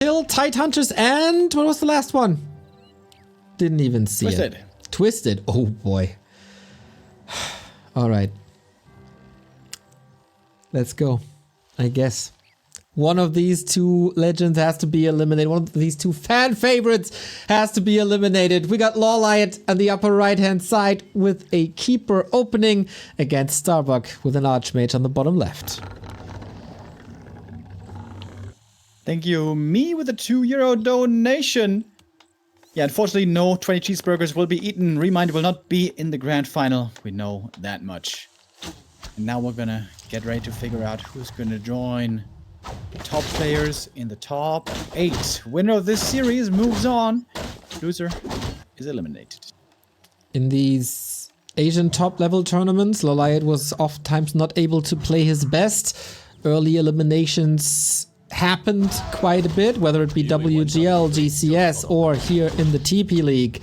Kill, Tide Hunters, and what was the last one? Didn't even see Twisted. it. Twisted. Oh boy. All right. Let's go. I guess. One of these two legends has to be eliminated. One of these two fan favorites has to be eliminated. We got LawLiet on the upper right hand side with a keeper opening against Starbuck with an archmage on the bottom left. Thank you, me, with a €2 donation. Yeah, unfortunately, no 20 cheeseburgers will be eaten. Remind will not be in the grand final. We know that much. And now we're gonna get ready to figure out who's gonna join the top players in the top 8. Winner of this series moves on. Loser is eliminated. In these Asian top level tournaments, LawLiet was oftentimes not able to play his best. Early eliminations happened quite a bit, whether it be WGL, GCS, or here in the TP League.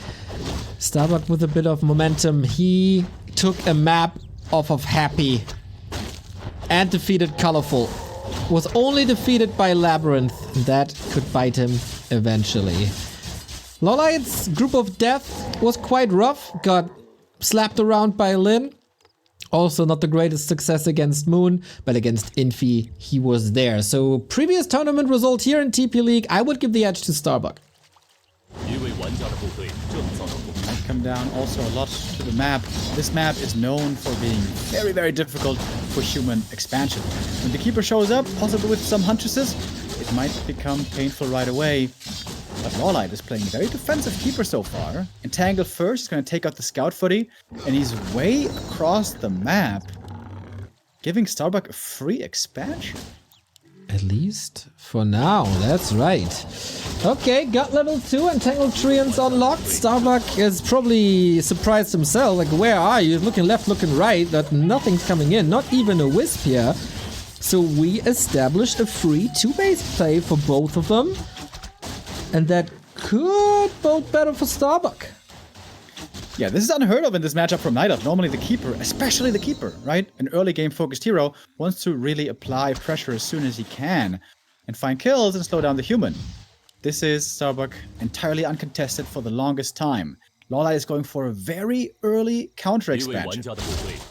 Starbuck with a bit of momentum. He took a map off of Happy and defeated Colorful. Was only defeated by Labyrinth. That could bite him eventually. LawLiet's Group of Death was quite rough. Got slapped around by Lin. Also not the greatest success against Moon, but against Infi, he was there. So previous tournament result here in TP League, I would give the edge to Starbuck. Might come down also a lot to the map. This map is known for being very, very difficult for human expansion. When the keeper shows up, possibly with some huntresses, it might become painful right away. But LawLiet is playing very defensive keeper so far. Entangle first is going to take out the scout footy, and he's way across the map, giving Starbuck a free expansion. At least for now, that's right. Okay, got level 2, Entangled Treants unlocked. Starbuck is probably surprised himself, like, where are you? Looking left, looking right, that nothing's coming in, not even a wisp here. So we established a free 2-base play for both of them. And that could bode better for Starbuck. Yeah, this is unheard of in this matchup from Night Elf. Normally the keeper, especially the keeper, right? An early game focused hero wants to really apply pressure as soon as he can and find kills and slow down the human. This is Starbuck entirely uncontested for the longest time. LawLiet is going for a very early counter expansion.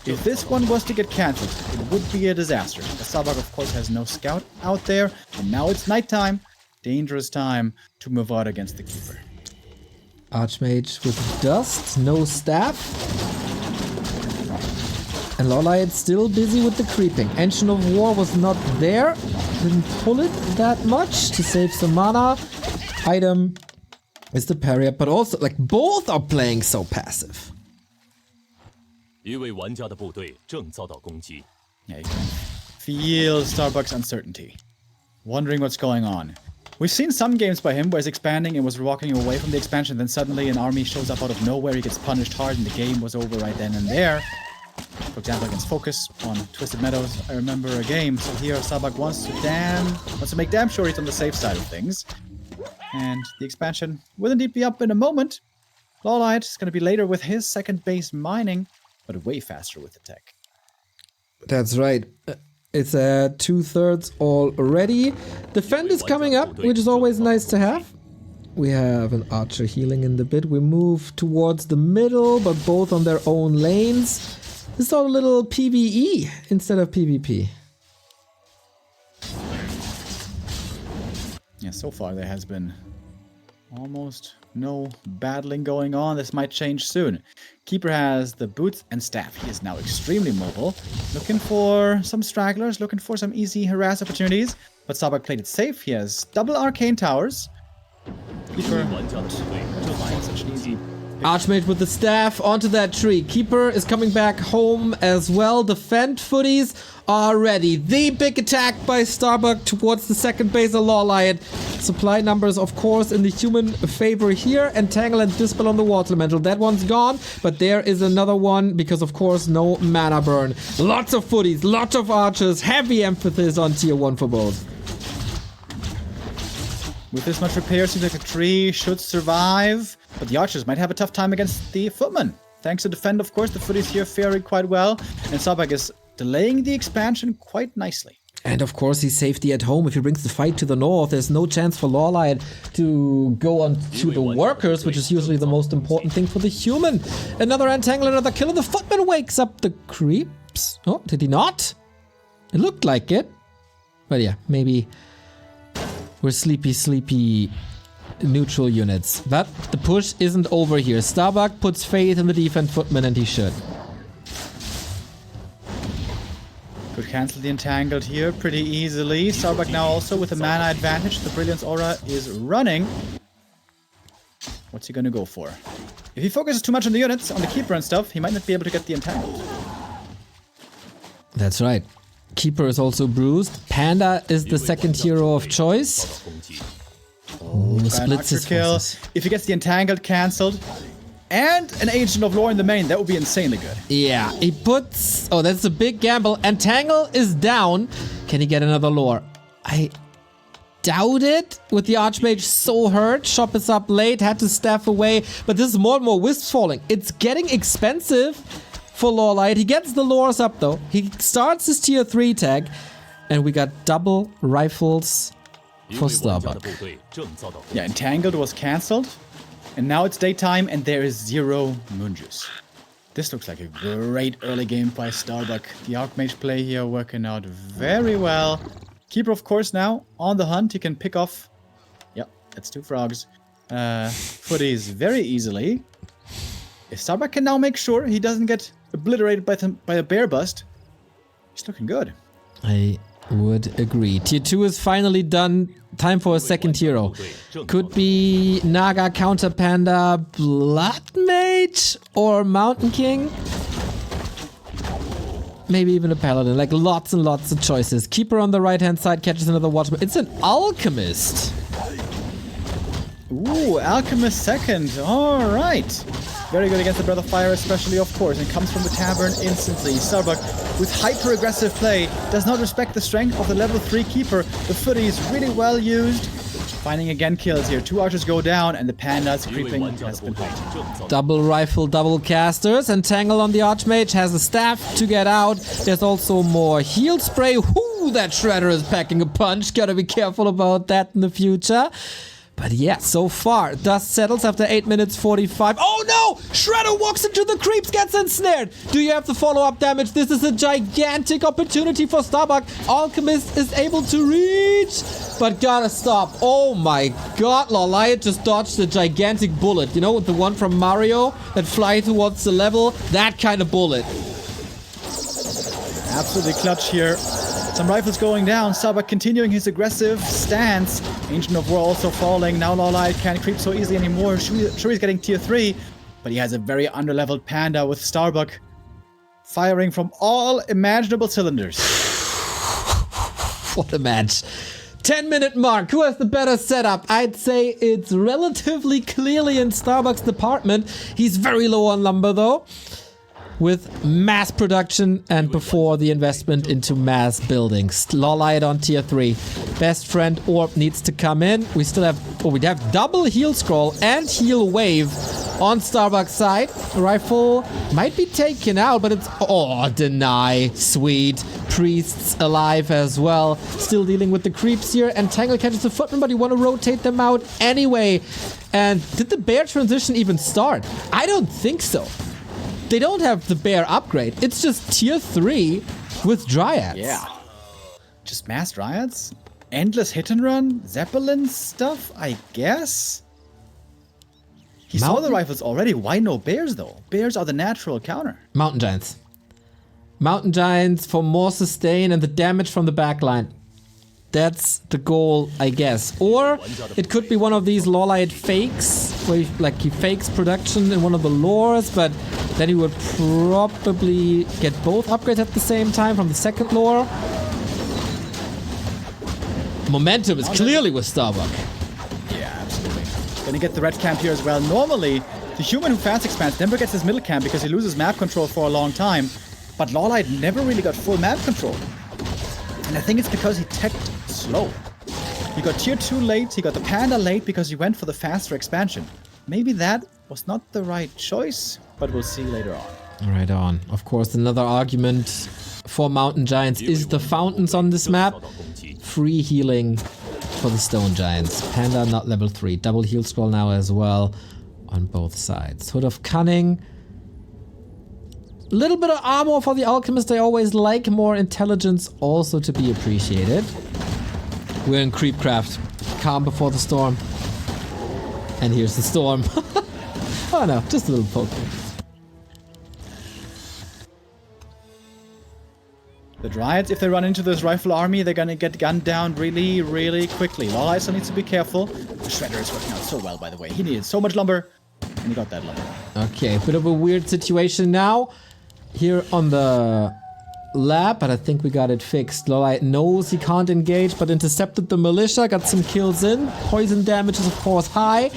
If this one was to get cancelled, it would be a disaster. But Starbuck, of course, has no scout out there, and now it's nighttime. Dangerous time to move out against the keeper. Archmage with dust, no staff. And LawLiet still busy with the creeping. Engine of War was not there. Didn't pull it that much to save some mana. Item is the parry up, but also, like, both are playing so passive. Yeah, you can feel Starbuck's uncertainty. Wondering what's going on. We've seen some games by him where he's expanding and was walking away from the expansion, then suddenly an army shows up out of nowhere, he gets punished hard, and the game was over right then and there. For example, against Focus on Twisted Meadows, I remember a game. So here, Starbuck wants to make damn sure he's on the safe side of things. And the expansion will indeed be up in a moment. LawLiet is going to be later with his second base mining, but way faster with the tech. That's right. It's at 2/3 already. Defend is coming up, which is always nice to have. We have an archer healing in the bit. We move towards the middle, but both on their own lanes. This is all a little PvE instead of PvP. Yeah, so far there has been almost no battling going on. This might change soon. Keeper has the boots and staff. He is now extremely mobile. Looking for some stragglers, looking for some easy harass opportunities. But Starbuck played it safe. He has double arcane towers. Keeper find such an easy Archmage with the staff onto that tree. Keeper is coming back home as well. Defend footies are ready. The big attack by Starbuck towards the second base of LawLiet. Supply numbers, of course, in the human favor here. Entangle and Dispel on the Water Elemental. That one's gone, but there is another one because, of course, no mana burn. Lots of footies, lots of archers. Heavy emphasis on tier 1 for both. With this much repair, seems like the tree should survive. But the archers might have a tough time against the footmen. Thanks to defend, of course, the footies here faring quite well. And Starbuck is delaying the expansion quite nicely. And of course, he's safety at home. If he brings the fight to the north, there's no chance for LawLiet to go on to the workers, which is usually the most important thing for the human. Another entangle, another kill, and the footman wakes up the creeps. Oh, did he not? It looked like it. But yeah, maybe we're sleepy neutral units. But the push isn't over here. Starbuck puts faith in the defense footman, and he should. Could cancel the entangled here pretty easily. Starbuck now also with a mana advantage. The Brilliance Aura is running. What's he gonna go for? If he focuses too much on the units, on the Keeper and stuff, he might not be able to get the entangled. That's right. Keeper is also bruised. Panda is the second hero of choice. Oh, splits his kill. forces. If he gets the entangled cancelled, and an Agent of Lore in the main, that would be insanely good. Yeah, he puts... Oh, that's a big gamble. Entangle is down. Can he get another lore? I doubt it. With the Archmage so hurt. Shop is up late. Had to staff away. But this is more and more wisps falling. It's getting expensive for LawLiet. He gets the lores up, though. He starts his tier 3 tag. And we got double rifles for Starbuck. Yeah, entangled was cancelled. And now it's daytime, and there is 0 moon juice. This looks like a great early game by Starbuck. The Archmage play here working out very well. Keeper, of course, now on the hunt. He can pick off... Yep, that's 2 frogs. Footies very easily. If Starbuck can now make sure he doesn't get obliterated by a bear bust, he's looking good. I would agree. Tier 2 is finally done. Time for a second hero. Could be Naga, Counter Panda, Blood Mage, or Mountain King. Maybe even a Paladin. Like lots and lots of choices. Keeper on the right hand side catches another Watchman. It's an Alchemist. Ooh, Alchemist second. Alright. Very good against the Breath of Fire, especially, of course, and comes from the Tavern instantly. Starbuck, with hyper-aggressive play, does not respect the strength of the level 3 Keeper. The footy is really well used. Finding again kills here. 2 archers go down, and the Panda's creeping has been hit. Double rifle, double casters. Entangle on the Archmage has a staff to get out. There's also more heal spray. Whoo, that Shredder is packing a punch. Gotta be careful about that in the future. But yeah, so far, dust settles after 8 minutes 45. Oh no! Shredder walks into the creeps, gets ensnared! Do you have the follow-up damage? This is a gigantic opportunity for Starbuck. Alchemist is able to reach, but gotta stop. Oh my god, LawLiet just dodged a gigantic bullet. You know, the one from Mario that fly towards the level? That kind of bullet. Absolutely clutch here. Some rifles going down. Starbuck continuing his aggressive stance. Ancient of War also falling. Now LawLiet can't creep so easily anymore. Sure, he's getting tier 3, but he has a very underleveled Panda with Starbuck firing from all imaginable cylinders. What a match. 10-minute mark. Who has the better setup? I'd say it's relatively clearly in Starbuck's department. He's very low on lumber though, with mass production and before the investment into mass buildings. LawLiet on tier 3. Best friend Orb needs to come in. We still have, we'd have double heal scroll and heal wave on Starbuck's side. Rifle might be taken out, but it's, oh, deny. Sweet. Priests alive as well. Still dealing with the creeps here. And Tangle catches the footman, but you want to rotate them out anyway. And did the bear transition even start? I don't think so. They don't have the bear upgrade. It's just tier 3 with dryads. Yeah. Just mass dryads? Endless hit and run? Zeppelin stuff, I guess? He saw the rifles already. Why no bears, though? Bears are the natural counter. Mountain Giants. Mountain Giants for more sustain and the damage from the backline. That's the goal, I guess. Or it could be one of these LawLiet fakes, where he fakes production in one of the lores, but then he would probably get both upgrades at the same time from the second lore. Momentum is clearly with Starbuck. Yeah, absolutely. Gonna get the red camp here as well. Normally, the human who fast expands never gets his middle camp because he loses map control for a long time. But LawLiet never really got full map control. And I think it's because he teched slow. He got tier 2 late, he got the Panda late because he went for the faster expansion. Maybe that was not the right choice, but we'll see later on. Right on. Of course, another argument for Mountain Giants is the fountains on this map. Free healing for the Stone Giants. Panda not level 3. Double heal scroll now as well on both sides. Hood of Cunning. Little bit of armor for the Alchemist. I always like more intelligence also to be appreciated. We're in Creepcraft. Calm before the storm. And here's the storm. Oh no, just a little poke. The Dryads, if they run into this rifle army, they're gonna get gunned down really, really quickly. LawLiet still needs to be careful. The Shredder is working out so well, by the way. He needed so much lumber, and he got that lumber. Okay, a bit of a weird situation now here on the lab, but I think we got it fixed. LawLiet knows he can't engage, but intercepted the militia, got some kills in. Poison damage is of course high,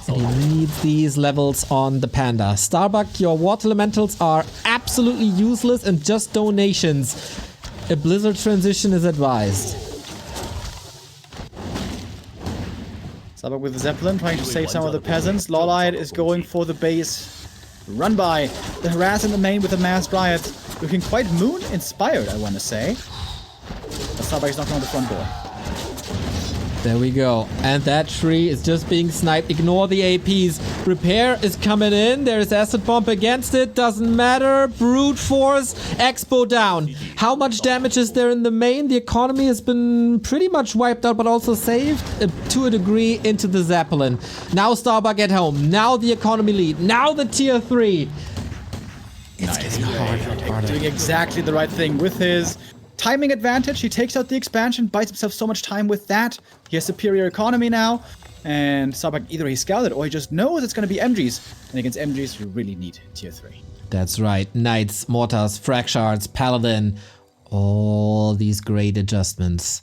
and he needs these levels on the Panda. Starbuck, your water elementals are absolutely useless and just donations. A blizzard transition is advised. Starbuck with the Zeppelin, trying to save some of the peasants. LawLiet is going for the base. Run by. The harass in the main with the masked Dryads. Looking quite moon-inspired, I want to say. But Starbuck is knocking on the front door. There we go. And that tree is just being sniped. Ignore the APs. Repair is coming in. There's acid bomb against it. Doesn't matter. Brute force. Expo down. How much damage is there in the main? The economy has been pretty much wiped out, but also saved to a degree into the Zeppelin. Now Starbuck at home. Now the economy lead. Now the tier 3. It's getting harder. Doing exactly the right thing with his timing advantage. He takes out the expansion, buys himself so much time with that. He has superior economy now. And Starbuck, either he scouted or he just knows it's going to be MGs. And against MGs, you really need tier 3. That's right. Knights, Mortars, Frag Shards, Paladin. All these great adjustments.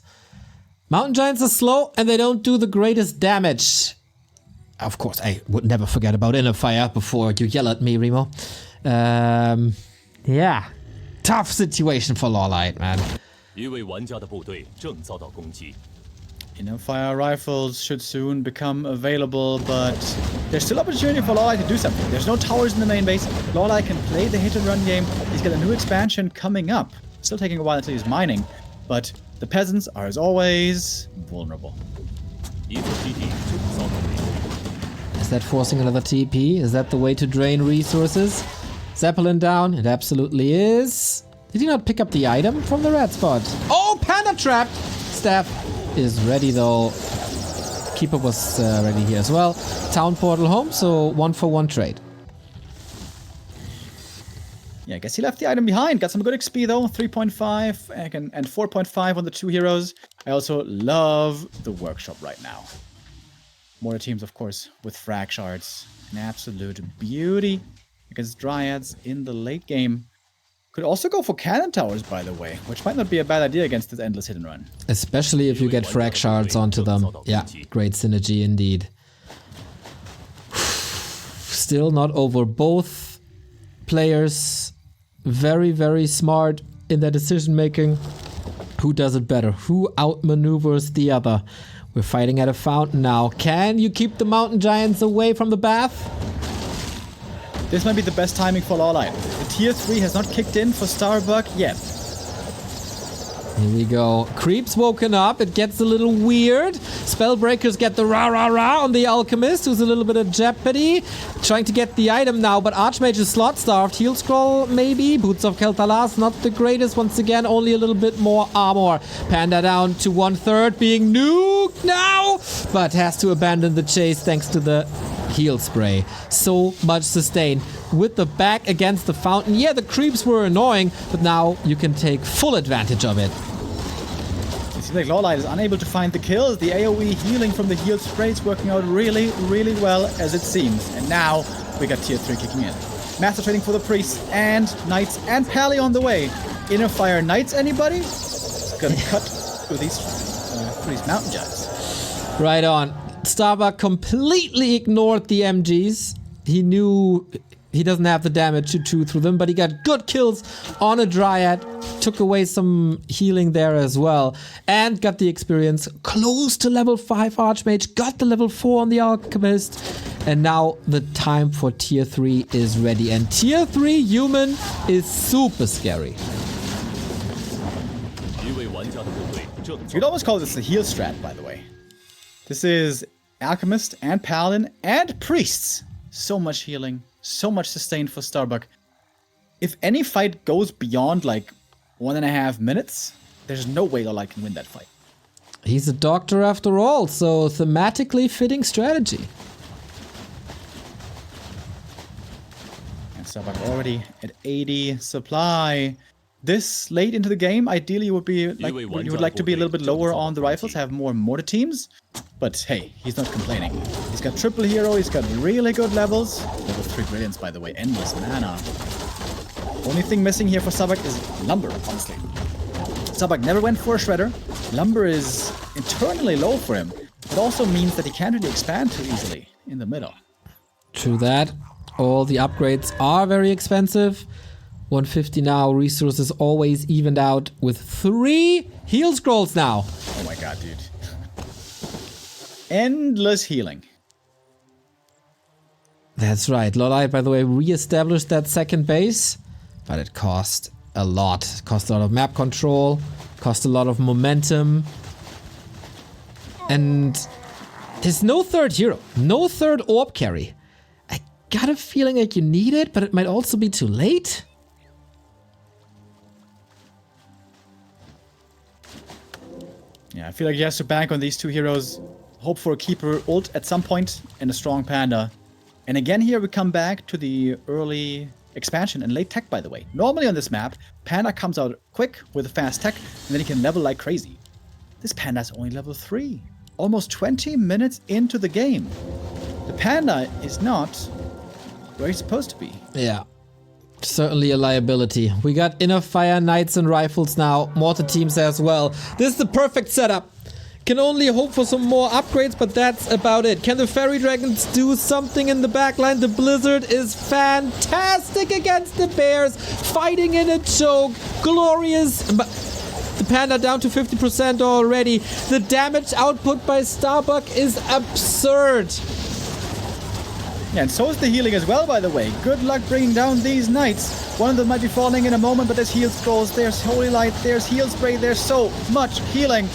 Mountain Giants are slow and they don't do the greatest damage. Of course, I would never forget about Inner Fire before you yell at me, Remo. Yeah. Tough situation for LawLiet, man. Inner fire rifles should soon become available, but there's still opportunity for LawLiet to do something. There's no towers in the main base. LawLiet can play the hit and run game. He's got a new expansion coming up. Still taking a while until he's mining, but the peasants are, as always, vulnerable. Is that forcing another TP? Is that the way to drain resources? Zeppelin down. It absolutely is. Did he not pick up the item from the red spot? Oh, Panda trapped! Staff is ready though. Keeper was ready here as well. Town portal home, so 1-for-1 trade. Yeah, I guess he left the item behind. Got some good XP though. 3.5 and 4.5 on the 2 heroes. I also love the workshop right now. Mortar teams, of course, with frag shards. An absolute beauty against Dryads in the late game. Could also go for cannon towers, by the way, which might not be a bad idea against this endless hit and run. Especially if you get frag shards onto them. Yeah, great synergy indeed. Still not over. Both players very, very smart in their decision making. Who does it better? Who outmaneuvers the other? We're fighting at a fountain now. Can you keep the Mountain Giants away from the bath? This might be the best timing for LawLiet. The tier 3 has not kicked in for Starbuck yet. Here we go. Creeps woken up. It gets a little weird. Spellbreakers get the rah-rah-rah on the Alchemist, who's a little bit of jeopardy. Trying to get the item now, but Archmage is slot-starved. Heal scroll, maybe. Boots of Kel'Thalas, not the greatest. Once again, only a little bit more armor. Panda down to 1/3, being nuked now, but has to abandon the chase thanks to the heal spray. So much sustain. With the back against the fountain. Yeah, the creeps were annoying, but now you can take full advantage of it. It seems like LawLiet is unable to find the kills. The AoE healing from the heal spray is working out really, really well, as it seems. And now we got tier 3 kicking in. Master trading for the priests and knights and Pally on the way. Inner fire knights, anybody? Gonna cut through these mountain giants. Right on. Starbuck completely ignored the MGs. He knew he doesn't have the damage to chew through them, but he got good kills on a Dryad. Took away some healing there as well. And got the experience close to level 5 Archmage. Got the level 4 on the Alchemist. And now the time for tier 3 is ready. And tier 3 human is super scary. You'd almost call this the heal strat, by the way. This is Alchemist and Paladin and Priests. So much healing, so much sustain for Starbuck. If any fight goes beyond like 1.5 minutes, there's no way LawLiet can win that fight. He's a doctor after all, so thematically fitting strategy. And Starbuck already at 80 supply. This late into the game, ideally would be like you would like to be a little bit lower on the rifles, have more mortar teams. But hey, he's not complaining. He's got triple hero, he's got really good levels. Level 3 brilliance, by the way, endless mana. Only thing missing here for Starbuck is lumber, honestly. Starbuck never went for a shredder. Lumber is internally low for him. It also means that he can't really expand too easily in the middle. True that. All the upgrades are very expensive. 150 now, resources always evened out with 3 heal scrolls now. Oh my god, dude. Endless healing. That's right. LawLiet, by the way, re-established that second base, but it cost a lot. It cost a lot of map control, cost a lot of momentum. And there's no third hero, no third orb carry. I got a feeling like you need it, but it might also be too late. Yeah, I feel like he has to bank on these two heroes, hope for a keeper ult at some point, and a strong panda. And again here we come back to the early expansion and late tech, by the way. Normally on this map, panda comes out quick with a fast tech, and then he can level like crazy. This panda's only level 3. Almost 20 minutes into the game. The panda is not where he's supposed to be. Yeah. Certainly a liability. We got Inner Fire Knights and Rifles now, mortar teams as well. This is the perfect setup. Can only hope for some more upgrades, but that's about it. Can the Fairy Dragons do something in the backline? The Blizzard is fantastic against the Bears, fighting in a choke. Glorious. The Panda down to 50% already. The damage output by Starbuck is absurd. Yeah, and so is the healing as well, by the way. Good luck bringing down these knights. One of them might be falling in a moment, but there's heal scrolls, there's holy light, there's heal spray, there's so much healing.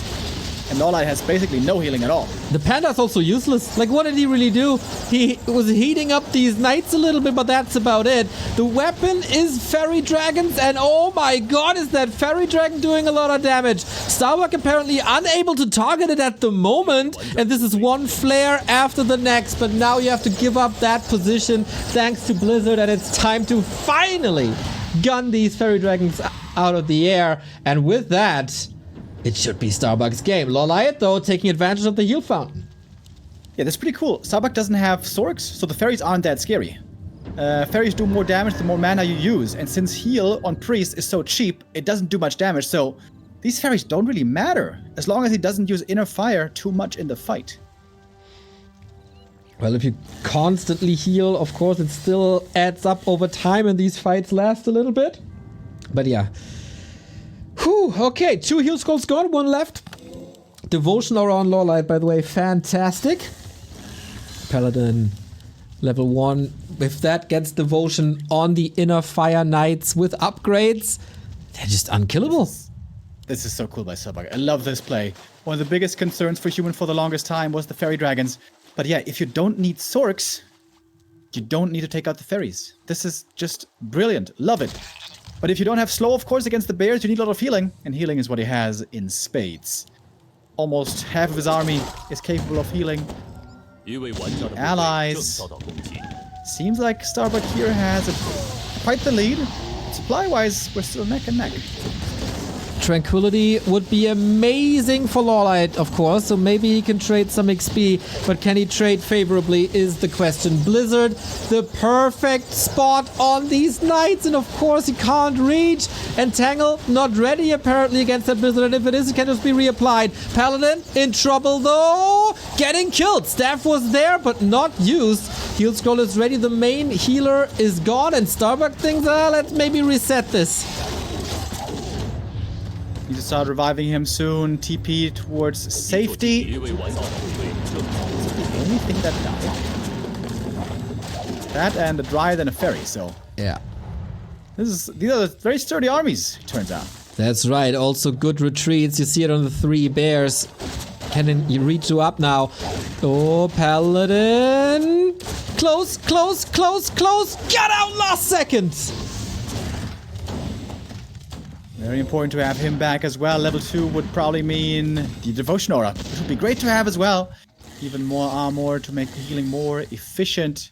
And LawLiet has basically no healing at all. The panda's also useless. Like, what did he really do? He was heating up these knights a little bit, but that's about it. The weapon is Fairy Dragons, and oh my god, is that Fairy Dragon doing a lot of damage. Starbuck apparently unable to target it at the moment, and this is one flare after the next, but now you have to give up that position thanks to Blizzard, and it's time to finally gun these Fairy Dragons out of the air, and with that, it should be Starbuck's game. LawLiet, though, taking advantage of the heal fountain. Yeah, that's pretty cool. Starbuck doesn't have Sorks, so the fairies aren't that scary. Fairies do more damage the more mana you use, and since heal on Priest is so cheap, it doesn't do much damage, so these fairies don't really matter, as long as he doesn't use Inner Fire too much in the fight. Well, if you constantly heal, of course, it still adds up over time, and these fights last a little bit. But yeah. Whew, okay, 2 heal scrolls gone, 1 left. Devotion around LawLiet, by the way, fantastic. Paladin, level 1. If that gets Devotion on the Inner Fire Knights with upgrades, they're just unkillable. This is so cool by Starbuck. I love this play. One of the biggest concerns for Human for the longest time was the Fairy Dragons. But yeah, if you don't need Sorks, you don't need to take out the fairies. This is just brilliant. Love it. But if you don't have slow, of course, against the bears, you need a lot of healing. And healing is what he has in spades. Almost half of his army is capable of healing. Allies. Seems like Starbuck here has quite the lead. Supply-wise, we're still neck and neck. Tranquility would be amazing for LawLiet, of course, so maybe he can trade some XP, but can he trade favorably is the question. Blizzard, the perfect spot on these knights, and of course he can't reach. And Tangle, not ready apparently against that Blizzard, and if it is, it can just be reapplied. Paladin, in trouble though, getting killed. Staff was there, but not used. Heal scroll is ready, the main healer is gone, and Starbuck thinks, let's maybe reset this. Need to start reviving him soon. TP towards safety. The only thing that died. That and a Dryad and a Fairy, so. Yeah. These are very sturdy armies, it turns out. That's right. Also good retreats. You see it on the 3 bears. Can you reach you up now? Oh, Paladin. Close, close, close, close. Got out last second. Very important to have him back as well. Level 2 would probably mean the Devotion Aura, which would be great to have as well. Even more armor to make the healing more efficient.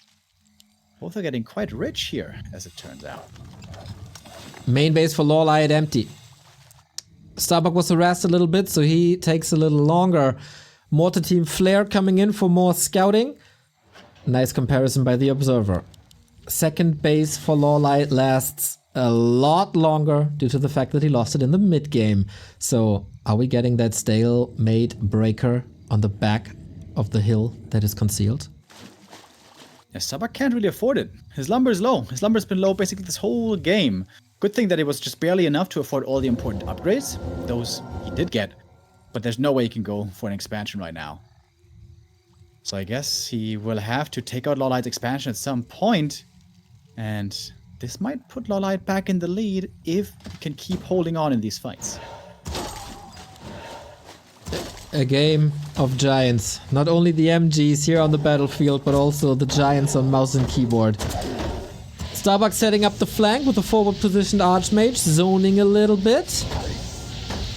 Both are getting quite rich here, as it turns out. Main base for LawLiet empty. Starbuck was harassed a little bit, so he takes a little longer. Mortar Team Flare coming in for more scouting. Nice comparison by the observer. Second base for LawLiet lasts a lot longer due to the fact that he lost it in the mid game. So are we getting that stalemate breaker on the back of the hill that is concealed? Yeah, Starbuck can't really afford it. His lumber is low. His lumber's been low basically this whole game. Good thing that it was just barely enough to afford all the important upgrades. Those he did get. But there's no way he can go for an expansion right now. So I guess he will have to take out LawLiet's expansion at some point. And this might put LawLiet back in the lead if he can keep holding on in these fights. A game of giants. Not only the MGs here on the battlefield, but also the giants on mouse and keyboard. Starbuck setting up the flank with a forward positioned Archmage, zoning a little bit.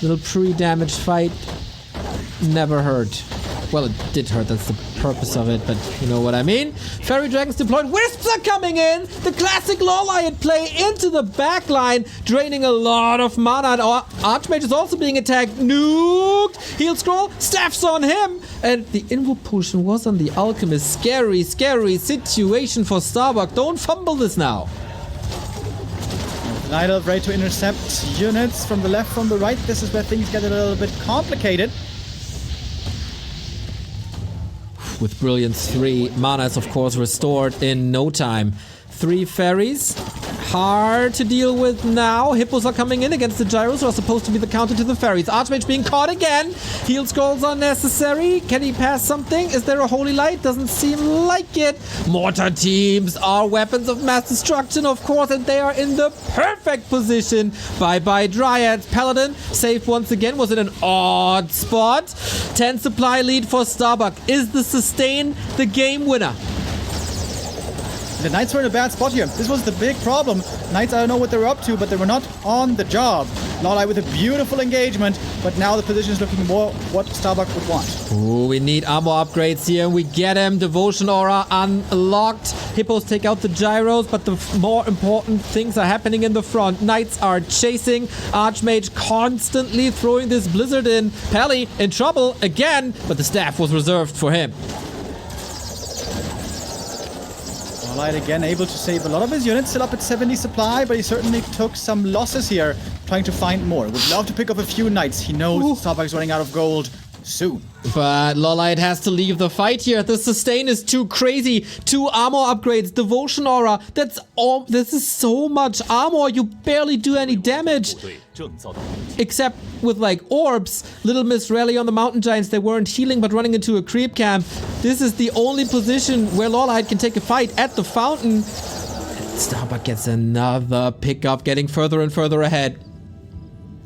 Little pre-damage fight. Never hurt. Well, it did hurt, that's the purpose of it, but you know what I mean. Fairy Dragons deployed, Wisps are coming in! The classic LawLiet play into the backline, draining a lot of mana. And Archmage is also being attacked. Nuked! Heal Scroll, Staff's on him! And the Invoke Potion was on the Alchemist. Scary, scary situation for Starbuck. Don't fumble this now. Night Elf ready to intercept units from the left, from the right. This is where things get a little bit complicated. With Brilliance 3, mana is of course restored in no time. 3 fairies, hard to deal with now. Hippos are coming in against the gyros, who are supposed to be the counter to the fairies. Archmage being caught again. Heal scrolls are necessary. Can he pass something? Is there a holy light? Doesn't seem like it. Mortar teams are weapons of mass destruction, of course, and they are in the perfect position. Bye-bye Dryads. Paladin saved once again. Was it an odd spot? 10 supply lead for Starbuck. Is the sustain the game winner? The Knights were in a bad spot here. This was the big problem. Knights, I don't know what they were up to, but they were not on the job. LawLiet with a beautiful engagement, but now the position is looking more what Starbuck would want. Ooh, we need armor upgrades here. We get him. Devotion Aura unlocked. Hippos take out the gyros, but the more important things are happening in the front. Knights are chasing. Archmage constantly throwing this blizzard in. Pally in trouble again, but the staff was reserved for him. LawLiet again able to save a lot of his units, still up at 70 supply, but he certainly took some losses here, trying to find more. Would love to pick up a few knights. He knows Starbuck is running out of gold soon. But LawLiet has to leave the fight here. The sustain is too crazy. 2 armor upgrades, Devotion Aura. That's all. This is so much armor. You barely do any damage. Except with like orbs. Little Miss Rally on the Mountain Giants. They weren't healing but running into a creep camp. This is the only position where LawLiet can take a fight at the fountain. Starbuck gets another pickup, getting further and further ahead.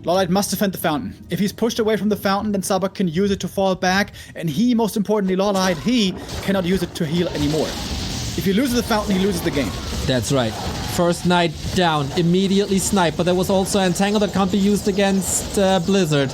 LawLiet must defend the fountain. If he's pushed away from the fountain, then Starbuck can use it to fall back, and he, most importantly, LawLiet, he cannot use it to heal anymore. If he loses the fountain, he loses the game. That's right. First knight down, immediately snipe, but there was also Entangle that can't be used against Blizzard.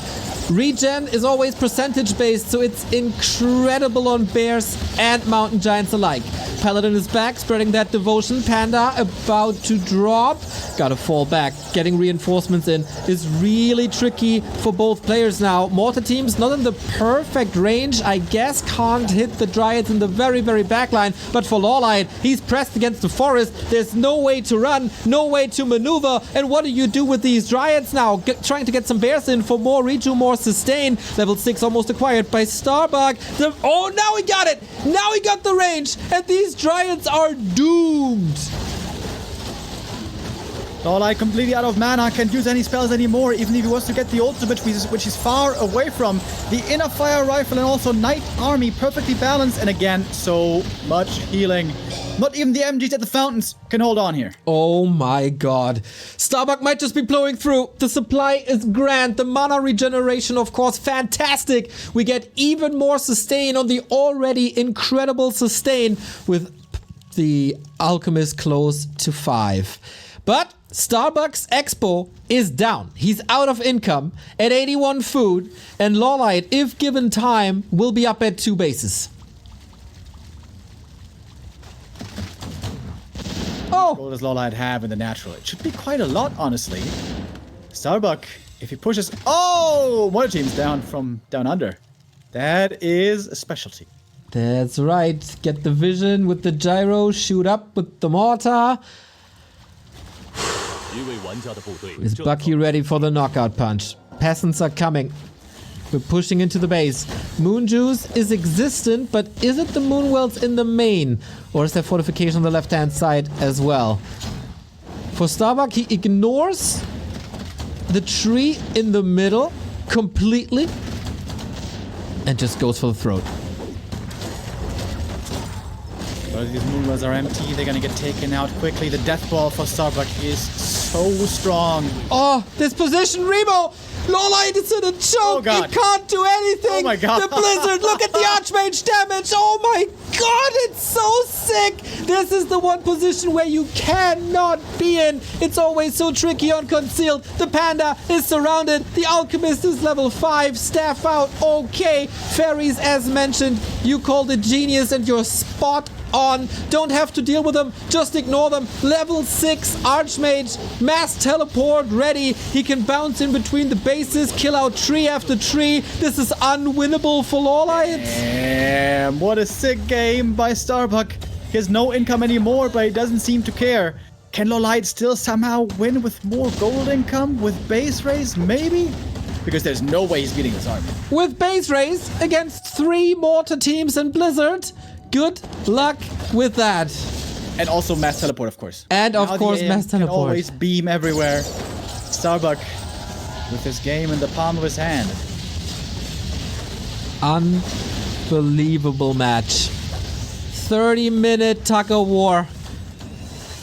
Regen is always percentage based, so it's incredible on bears and mountain giants alike. Paladin is back, spreading that devotion. Panda about to drop. Gotta fall back. Getting reinforcements in is really tricky for both players now. Mortar teams not in the perfect range, I guess. Can't hit the Dryads in the very, very back line. But for LawLiet, he's pressed against the forest. There's no way to run, no way to maneuver. And what do you do with these Dryads now? Trying to get some bears in for more reju, more sustain. Level 6 almost acquired by Starbuck. Oh, now he got it! Now he got the range! And these Dryads are doomed! LawLiet completely out of mana, can't use any spells anymore, even if he wants to get the ultimate, which is far away from. The inner fire rifle and also Knight Army perfectly balanced, and again, so much healing. Not even the MGs at the fountains can hold on here. Oh my god. Starbuck might just be blowing through. The supply is grand. The mana regeneration, of course, fantastic. We get even more sustain on the already incredible sustain with the Alchemist close to 5. But Starbucks Expo is down. He's out of income at 81 food, and LawLiet, if given time, will be up at 2 bases. Oh! What does LawLiet have in the natural? It should be quite a lot, honestly. Starbuck, if he pushes... Oh! One team's down from down under. That is a specialty. That's right. Get the vision with the gyro, shoot up with the mortar. Is Bucky ready for the knockout punch? Peasants are coming. We're pushing into the base. Moon Juice is existent, but is it the Moon Wells in the main? Or is there fortification on the left-hand side as well? For Starbuck, he ignores the tree in the middle completely and just goes for the throat. Well, these Moon Wells are empty. They're gonna get taken out quickly. The death ball for Starbuck is so strong. Oh, this position, Remo! LawLiet is in a choke! Oh god. He can't do anything! Oh my god. The blizzard! Look at the Archmage damage! Oh my god, it's so sick! This is the one position where you cannot be in. It's always so tricky on concealed. The Panda is surrounded. The Alchemist is level 5. Staff out. Okay. Fairies, as mentioned. You called it genius and you're spot on. Don't have to deal with them. Just ignore them. Level 6 Archmage. Mass teleport ready. He can bounce in between the bases. Kill out tree after tree. This is unwinnable for LawLiet. Damn, what a sick game by Starbuck. He has no income anymore, but he doesn't seem to care. Can LawLiet still somehow win with more gold income? With base raise, maybe? Because there's no way he's beating this army. With base raise against 3 mortar teams and Blizzard. Good luck with that. And also mass teleport, of course. And of course, mass can teleport. Always beam everywhere. Starbuck with his game in the palm of his hand. Unbelievable match. 30-minute tug-of-war.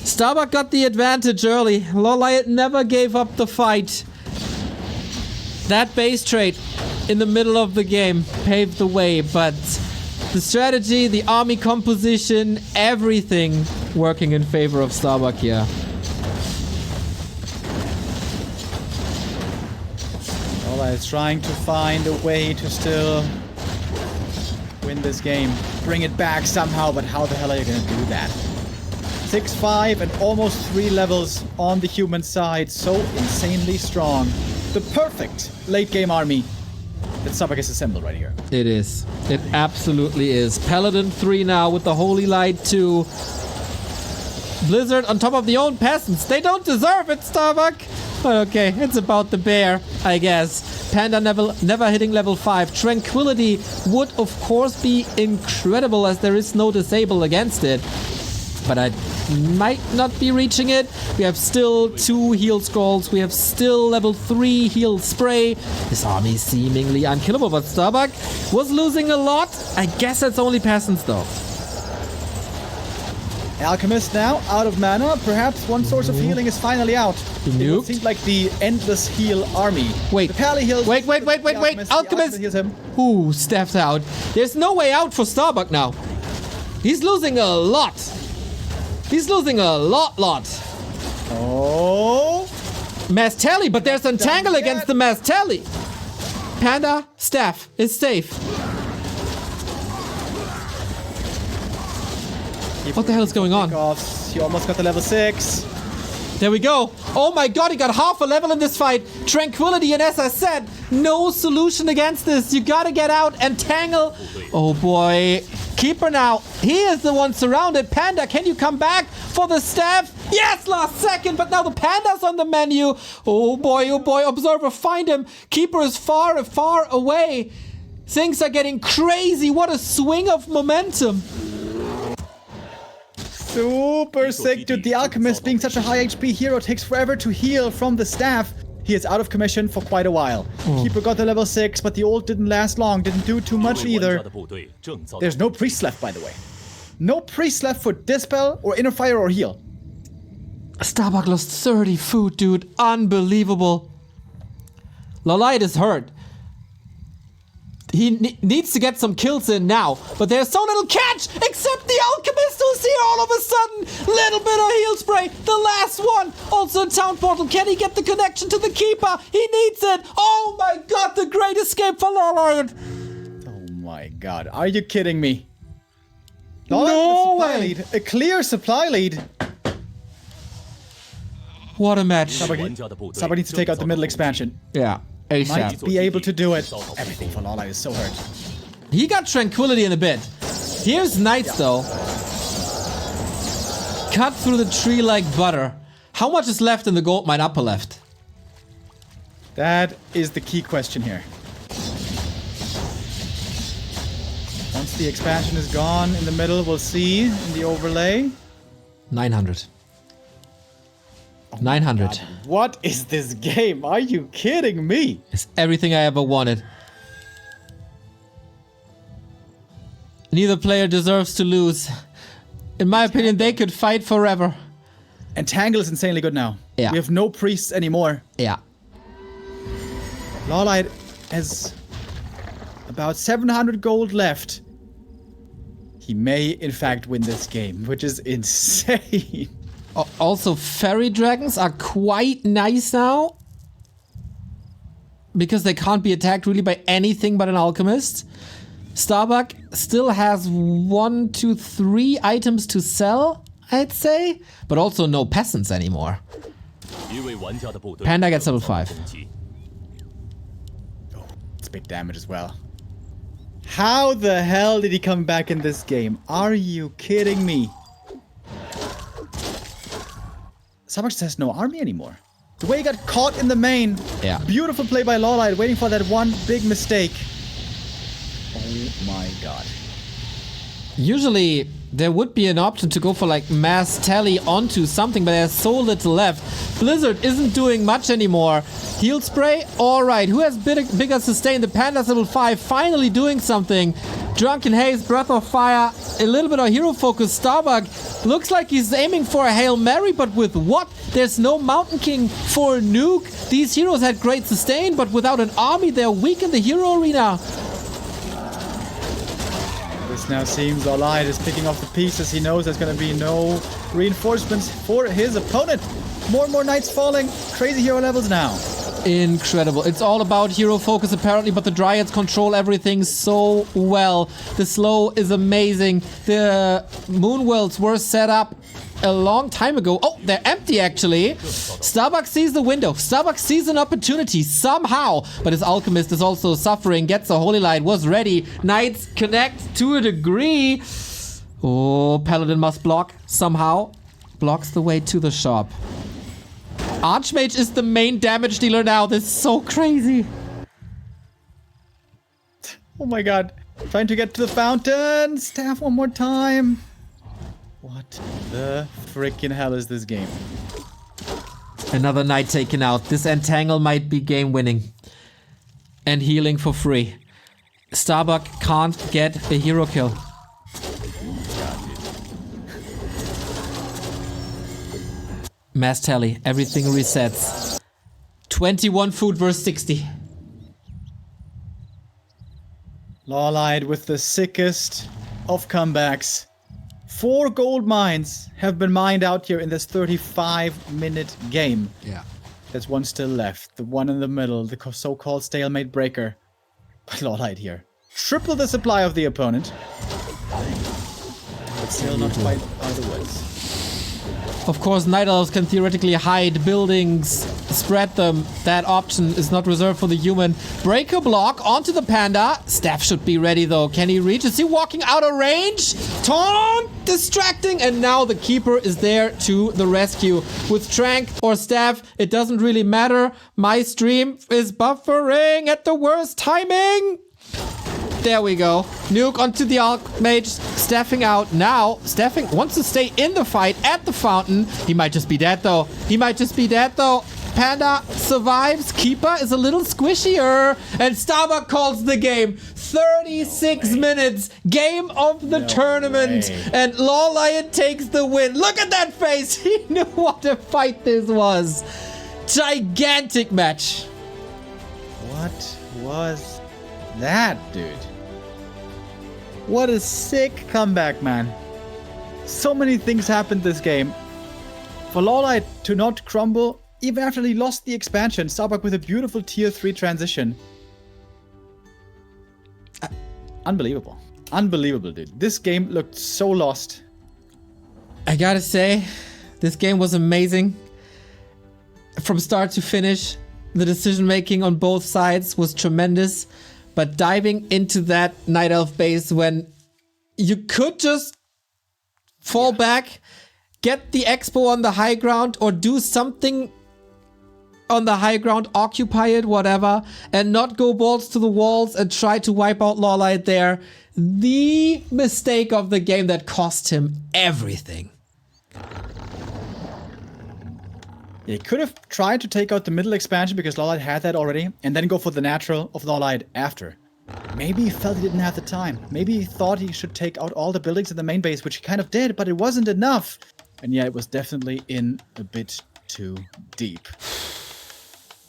Starbuck got the advantage early. LawLiet never gave up the fight. That base trade in the middle of the game paved the way, but the strategy, the army composition, everything working in favor of Starbuck here. LawLiet is trying to find a way to still win this game. Bring it back somehow, but how the hell are you going to do that? 6-5 and almost 3 levels on the human side. So insanely strong. The perfect late game army that Starbuck has assembled right here. It is. It absolutely is. Paladin 3 now with the Holy Light 2. Blizzard on top of the own peasants. They don't deserve it, Starbuck. But okay, it's about the bear, I guess. Panda never hitting level 5. Tranquility would, of course, be incredible as there is no disable against it. But I might not be reaching it. We have still 2 heal scrolls. We have still level 3 heal spray. This army is seemingly unkillable, but Starbuck was losing a lot. I guess that's only peasants though. Alchemist now out of mana. Perhaps one source of healing is finally out. It seems like the endless heal army. Wait. The Pally heals. Wait. Alchemist heals him. Ooh, staffed out. There's no way out for Starbuck now. He's losing a lot. He's losing a lot. Oh. Mass tally, but there's Entangle against the Mass tally. Panda, staff is safe. What the hell is going on? He almost got the level 6. There we go. Oh my god, he got half a level in this fight. Tranquility, and as I said, no solution against this. You gotta get out and tangle. Oh boy. Keeper now. He is the one surrounded. Panda, can you come back for the staff? Yes, last second, but now the Panda's on the menu. Oh boy. Observer, find him. Keeper is far away. Things are getting crazy. What a swing of momentum. Super sick, dude. The Alchemist, being such a high HP hero, takes forever to heal from the staff. He is out of commission for quite a while. Keeper got the level 6, but the ult didn't last long. Didn't do too much either. There's no priest left, by the way. No priest left for Dispel or Inner Fire or heal. Starbuck lost 30 food, dude. Unbelievable. LawLiet is hurt. He needs to get some kills in now, but there's so little catch, except the Alchemist who's here all of a sudden. Little bit of heal spray, the last one. Also a town portal. Can he get the connection to the Keeper? He needs it. Oh my god, the great escape for LawLiet. Oh my god, are you kidding me? No supply way. lead. A clear supply lead. What a match. Starbuck needs to take out the middle expansion. Yeah, ASAP. Might be able to do it. Everything for LawLiet is so hurt. He got Tranquility in a bit. Here's Knights though. Cut through the tree like butter. How much is left in the gold mine upper left? That is the key question here. Once the expansion is gone in the middle, we'll see in the overlay. 900. 900. God, what is this game? Are you kidding me? It's everything I ever wanted. Neither player deserves to lose. In my opinion, they could fight forever. And Tangle is insanely good now. Yeah. We have no priests anymore. Yeah. LawLiet has about 700 gold left. He may, in fact, win this game, which is insane. Also, fairy dragons are quite nice now. Because they can't be attacked really by anything but an alchemist. Starbuck still has 1, 2, 3 items to sell, I'd say. But also no peasants anymore. Panda gets level 5. Oh, it's big damage as well. How the hell did he come back in this game? Are you kidding me? Starbuck just has no army anymore. The way he got caught in the main. Yeah. Beautiful play by LawLiet, waiting for that one big mistake. Oh my god. Usually there would be an option to go for like mass tally onto something, but there's so little left. Blizzard isn't doing much anymore. Heal spray? Alright, who has bigger sustain? The Panda's level 5, finally doing something. Drunken Haze, Breath of Fire, a little bit of hero focus. Starbuck looks like he's aiming for a Hail Mary, but with what? There's no Mountain King for a nuke. These heroes had great sustain, but without an army, they're weak in the hero arena. This now seems LawLiet is picking off the pieces. He knows there's going to be no reinforcements for his opponent. More and more knights falling. Crazy hero levels now. Incredible. It's all about hero focus apparently, but the Dryads control everything so well. The slow is amazing. The moon worlds were set up a long time ago. Oh, they're empty actually. Starbuck sees the window. Starbuck sees an opportunity somehow, but his alchemist is also suffering. Gets a holy light, was ready. Knights connect to a degree. Oh, Paladin must block somehow. Blocks the way to the shop. Archmage is the main damage dealer now. This is so crazy. Oh my god. Trying to get to the fountain. Staff one more time. What the freaking hell is this game? Another knight taken out. This entangle might be game winning. And healing for free. Starbuck can't get a hero kill. Mass tally. Everything resets. 21 food versus 60. LawLiet with the sickest of comebacks. 4 gold mines have been mined out here in this 35-minute game. Yeah. There's one still left. The one in the middle, the so-called stalemate breaker. But LawLiet here. Triple the supply of the opponent. But still not quite out of the woods. Of course, Night Elves can theoretically hide buildings, spread them. That option is not reserved for the human. Breaker block onto the Panda. Staff should be ready though. Can he reach? Is he walking out of range? Taunt! Distracting! And now the Keeper is there to the rescue. With Trank or Staff, it doesn't really matter. My stream is buffering at the worst timing. There we go. Nuke onto the Archmage, staffing out. Now, staffing wants to stay in the fight at the fountain. He might just be dead, though. Panda survives. Keeper is a little squishier. And Starbuck calls the game. 36 minutes. Game of the tournament. And LawLiet takes the win. Look at that face. He knew what a fight this was. Gigantic match. What was that, dude? What a sick comeback, man. So many things happened this game. For LawLiet to not crumble, even after he lost the expansion, Starbuck with a beautiful tier 3 transition. Unbelievable. Unbelievable, dude. This game looked so lost. I gotta say, this game was amazing. From start to finish, the decision making on both sides was tremendous. But diving into that Night Elf base when you could just fall back, get the expo on the high ground, or do something on the high ground, occupy it, whatever, and not go balls to the walls and try to wipe out LawLiet there. The mistake of the game that cost him everything. He could have tried to take out the middle expansion because LawLiet had that already, and then go for the natural of LawLiet after. Maybe he felt he didn't have the time. Maybe he thought he should take out all the buildings in the main base, which he kind of did, but it wasn't enough. And yeah, it was definitely in a bit too deep.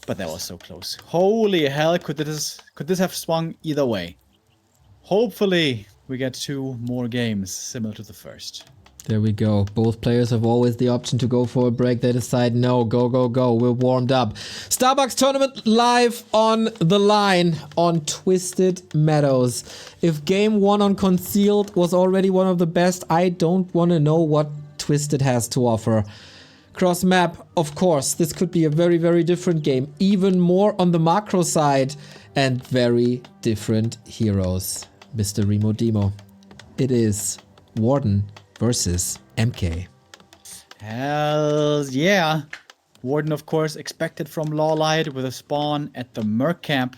But that was so close. Holy hell, could this have swung either way? Hopefully, we get 2 more games similar to the first. There we go. Both players have always the option to go for a break. They decide, no, go, go, go. We're warmed up. Starbucks tournament live on the line on Twisted Meadows. If game 1 on Concealed was already one of the best, I don't want to know what Twisted has to offer. Cross map, of course, this could be a very, very different game. Even more on the macro side and very different heroes. Mr. Remo Demo. It is Warden versus MK. Hell yeah. Warden, of course, expected from LawLiet with a spawn at the Merc camp.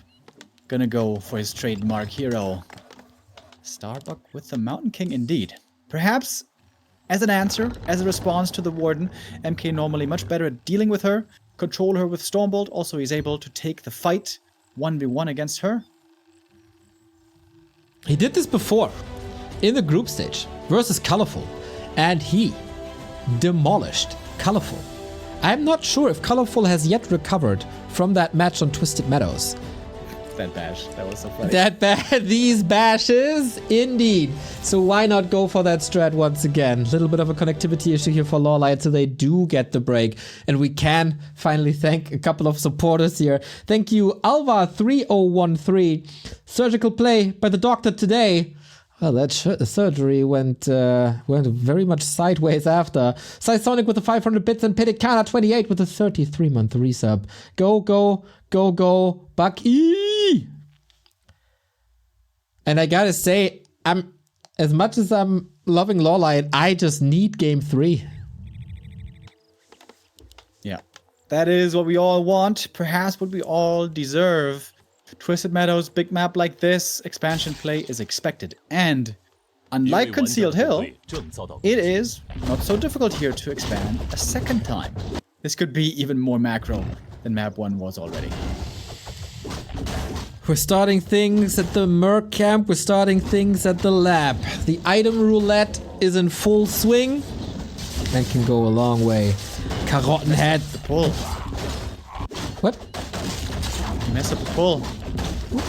Gonna go for his trademark hero. Starbuck with the Mountain King indeed. Perhaps as an answer, as a response to the Warden, MK normally much better at dealing with her, control her with Stormbolt, also he's able to take the fight 1v1 against her. He did this before, in the group stage, versus Colorful, and he demolished Colorful. I'm not sure if Colorful has yet recovered from that match on Twisted Meadows. That bash, that was so funny. These bashes, indeed. So why not go for that strat once again? Little bit of a connectivity issue here for LawLiet, so they do get the break. And we can finally thank a couple of supporters here. Thank you, Alva3013. Surgical play by the doctor today. Well, that surgery went very much sideways after. Sonic with the 500 bits and Pedicana 28 with a 33-month resub. Go, go, go, go, Bucky! And I gotta say, as much as I'm loving LawLiet, I just need game 3. Yeah, that is what we all want, perhaps what we all deserve. Twisted Meadows, big map like this, expansion play is expected. And unlike Concealed Hill, it is not so difficult here to expand a second time. This could be even more macro than map 1 was already. We're starting things at the Merc camp, we're starting things at the lab. The item roulette is in full swing and can go a long way. Carottenhead. The pull. What? You mess up the pull.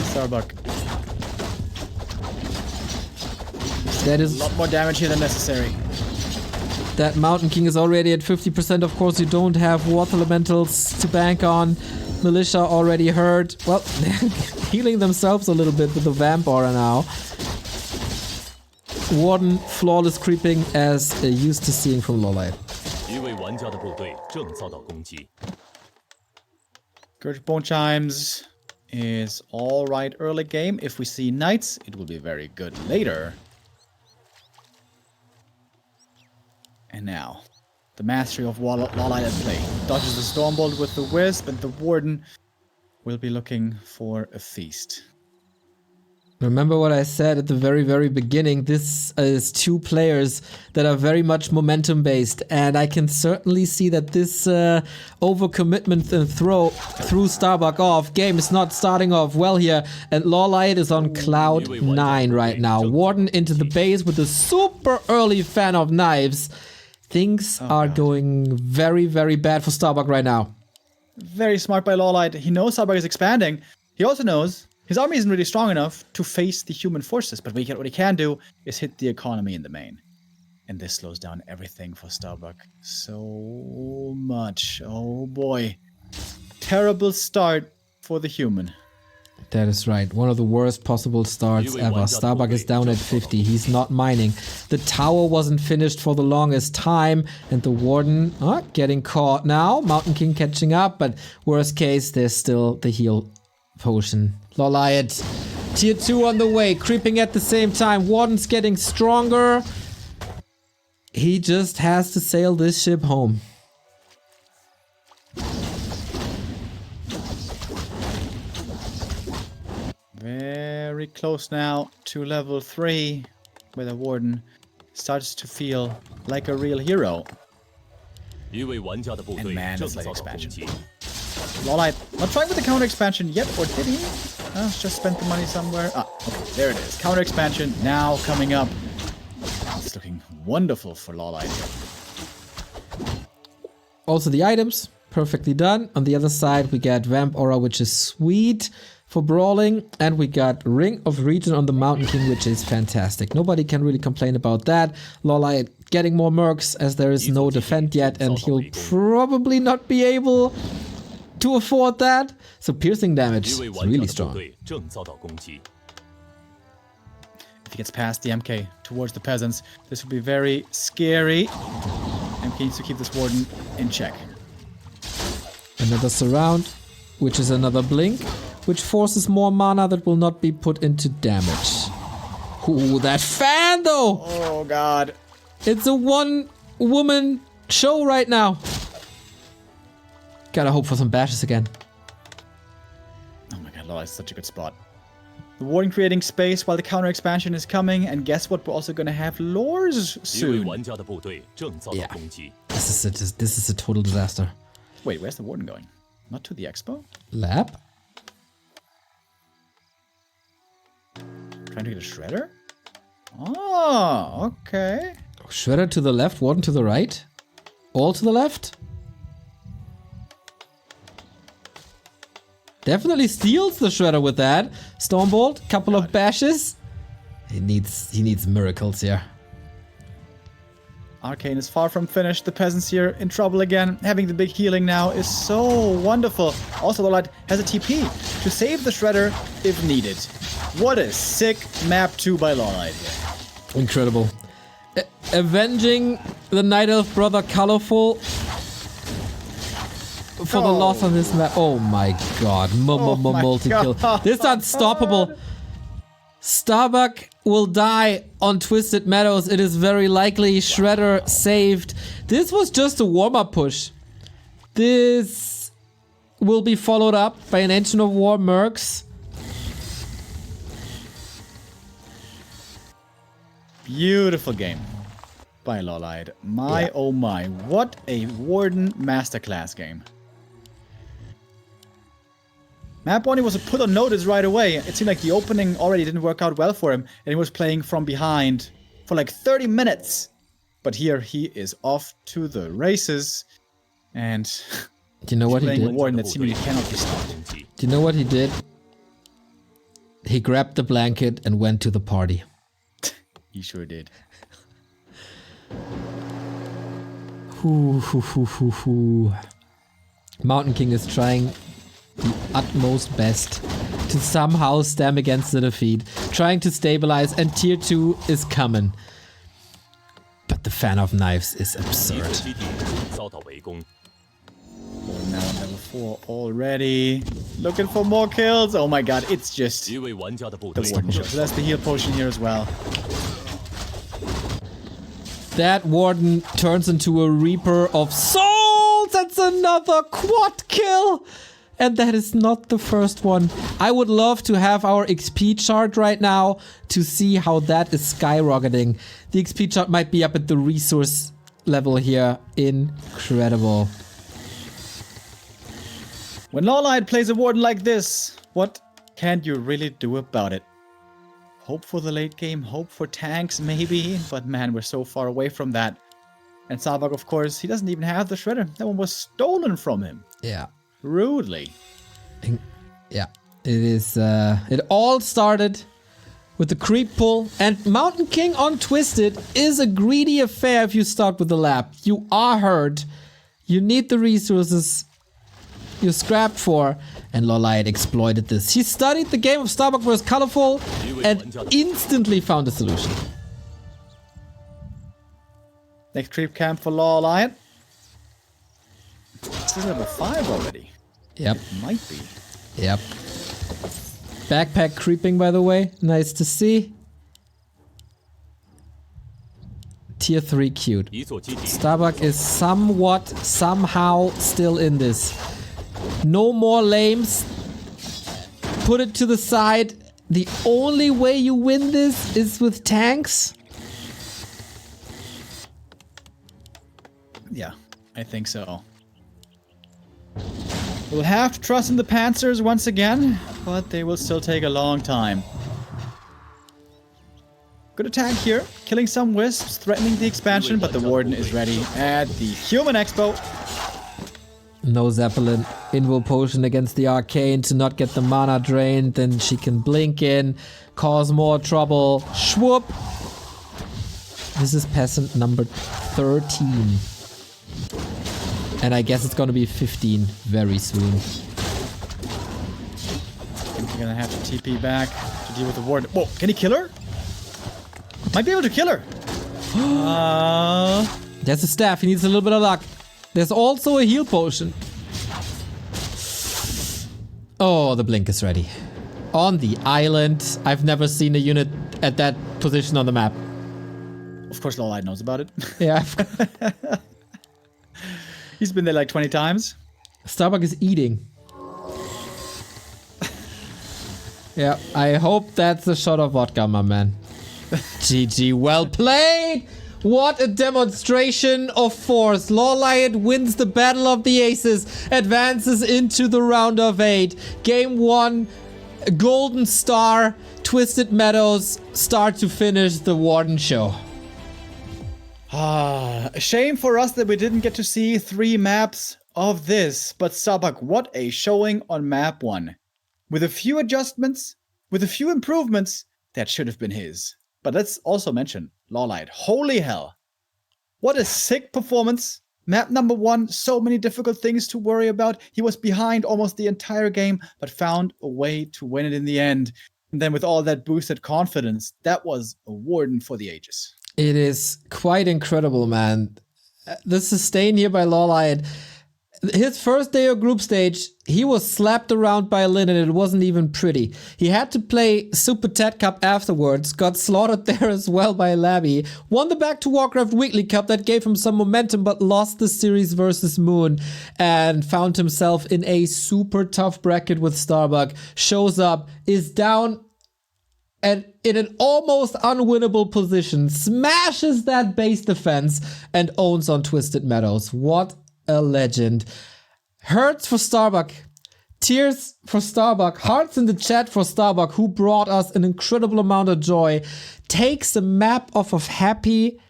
Starbuck. That is a lot more damage here than necessary. That Mountain King is already at 50%. Of course, you don't have Water Elementals to bank on. Militia already hurt. Well, they're healing themselves a little bit with the Vamp Aura now. Warden, flawless creeping as used to seeing from LawLiet. Scourge Bone Chimes is alright early game. If we see Knights, it will be very good later. And now, the mastery of LawLiet at play. Dodges the Stormbolt with the Wisp, and the Warden will be looking for a feast. Remember what I said at the very, very beginning. This is two players that are very much momentum based, and I can certainly see that this overcommitment and threw Starbuck off game is not starting off well here, and LawLiet is on cloud 9 right now. Warden into the base with a super early fan of knives. Things are going very, very bad for Starbuck right now. Very smart by LawLiet. He knows Starbuck is expanding. He also knows his army isn't really strong enough to face the human forces, but what he can do is hit the economy in the main. And this slows down everything for Starbuck so much. Oh boy. Terrible start for the human. That is right. One of the worst possible starts ever. Starbuck is down at 50. He's not mining. The tower wasn't finished for the longest time, and the Warden getting caught now. Mountain King catching up, but worst case, there's still the heal potion. LawLiet, tier 2 on the way, creeping at the same time. Warden's getting stronger. He just has to sail this ship home. Very close now to level 3, where the Warden starts to feel like a real hero. And man, it's like expansion. LawLiet, not trying with the counter expansion yet, or did he? Just spent the money somewhere. Okay, there it is. Counter expansion now coming up. It's looking wonderful for LawLiet here. Also the items, perfectly done. On the other side, we get Vamp Aura, which is sweet for brawling, and we got Ring of Region on the Mountain King, which is fantastic. Nobody can really complain about that. LawLiet getting more mercs as there is no defend yet, and he'll probably not be able to afford that. So piercing damage is really strong. If he gets past the MK towards the peasants, this would be very scary. MK needs to keep this Warden in check. Another surround, which is another blink, which forces more mana that will not be put into damage. Ooh, that fan though! Oh god. It's a one-woman show right now. Gotta hope for some bashes again. Oh my god, LawLiet's such a good spot. The Warden creating space while the counter expansion is coming, and guess what? We're also gonna have lures soon. Yeah. This is a total disaster. Wait, where's the Warden going? Not to the expo? Lab? Trying to get a shredder? Oh, okay. Shredder to the left, Warden to the right. All to the left. Definitely steals the Shredder with that. Stormbolt, couple of bashes. He needs miracles here. Arcane is far from finished. The peasants here in trouble again. Having the big healing now is so wonderful. Also, LawLiet has a TP to save the Shredder if needed. What a sick map 2 by LawLiet here. Incredible. Avenging the Night Elf brother Colorful for the loss on this map. Oh my god. Multi-kill. This is unstoppable. Starbuck will die on Twisted Meadows. It is very likely. Shredder saved. This was just a warm-up push. This will be followed up by an Ancient of War Mercs. Beautiful game by LawLiet. My oh my, what a Warden masterclass game. Map 1 was put on notice right away. It seemed like the opening already didn't work out well for him, and he was playing from behind for like 30 minutes. But here he is off to the races, and do you know what he did? A Warden that seemingly cannot be stopped. Do you know what he did? He grabbed the blanket and went to the party. He sure did. Mountain King is trying the utmost best to somehow stem against the defeat, trying to stabilize, and tier 2 is coming. But the fan of knives is absurd. Now on level 4 already. Looking for more kills. Oh my god, it's just the Warden show. So that's the heal potion here as well. That Warden turns into a Reaper of Souls. That's another quad kill. And that is not the first one. I would love to have our XP chart right now to see how that is skyrocketing. The XP chart might be up at the resource level here. Incredible. When LawLiet plays a Warden like this, what can you really do about it? Hope for the late game, hope for tanks maybe, but man, we're so far away from that. And Starbuck, of course, he doesn't even have the Shredder. That one was stolen from him. Yeah. Rudely. Yeah, it is. It all started with the creep pull, and Mountain King on Twisted is a greedy affair if you start with the lab. You are hurt. You need the resources you scrapped for, and LawLiet exploited this. He studied the game of Starbuck vs. Colorful and instantly found a solution. Next creep camp for LawLiet. This is level 5 already. Yep. It might be. Yep. Backpack creeping, by the way. Nice to see. Tier 3 cute. Starbuck is somewhat, somehow still in this. No more lames. Put it to the side. The only way you win this is with tanks. Yeah, I think so. We'll have to trust in the Panzers once again, but they will still take a long time. Good attack here, killing some wisps, threatening the expansion, but the Warden is ready at the Human Expo. No Zeppelin. Invo potion against the Arcane to not get the mana drained. Then she can blink in, cause more trouble. Schwupp! This is peasant number 13. And I guess it's gonna be 15 very soon. I think you're gonna have to TP back to deal with the Warden. Whoa, can he kill her? Might be able to kill her. There's a staff, he needs a little bit of luck. There's also a heal potion. Oh, the blink is ready. On the island. I've never seen a unit at that position on the map. Of course, LawLiet knows about it. Yeah. He's been there like 20 times. Starbuck is eating. Yeah, I hope that's a shot of vodka, my man. GG, well played! What a demonstration of force. LawLiet wins the Battle of the Aces, advances into the round of 8. Game 1, Golden Star, Twisted Meadows, start to finish the Warden show. A shame for us that we didn't get to see 3 maps of this, but Starbuck, what a showing on map 1. With a few adjustments, with a few improvements, that should have been his. But let's also mention LawLiet. Holy hell. What a sick performance. Map number 1, so many difficult things to worry about. He was behind almost the entire game, but found a way to win it in the end. And then with all that boosted confidence, that was a Warden for the ages. It is quite incredible, man. The sustain here by LawLiet. His first day of group stage, he was slapped around by Lin and it wasn't even pretty. He had to play Super Ted Cup afterwards, got slaughtered there as well by Labby, won the Back to Warcraft Weekly Cup that gave him some momentum but lost the series versus Moon and found himself in a super tough bracket with Starbuck. Shows up, is down and in an almost unwinnable position, smashes that base defense and owns on Twisted Meadows. What a legend. Hurts for Starbuck. Tears for Starbuck. Hearts in the chat for Starbuck, who brought us an incredible amount of joy. Takes a map off of Happy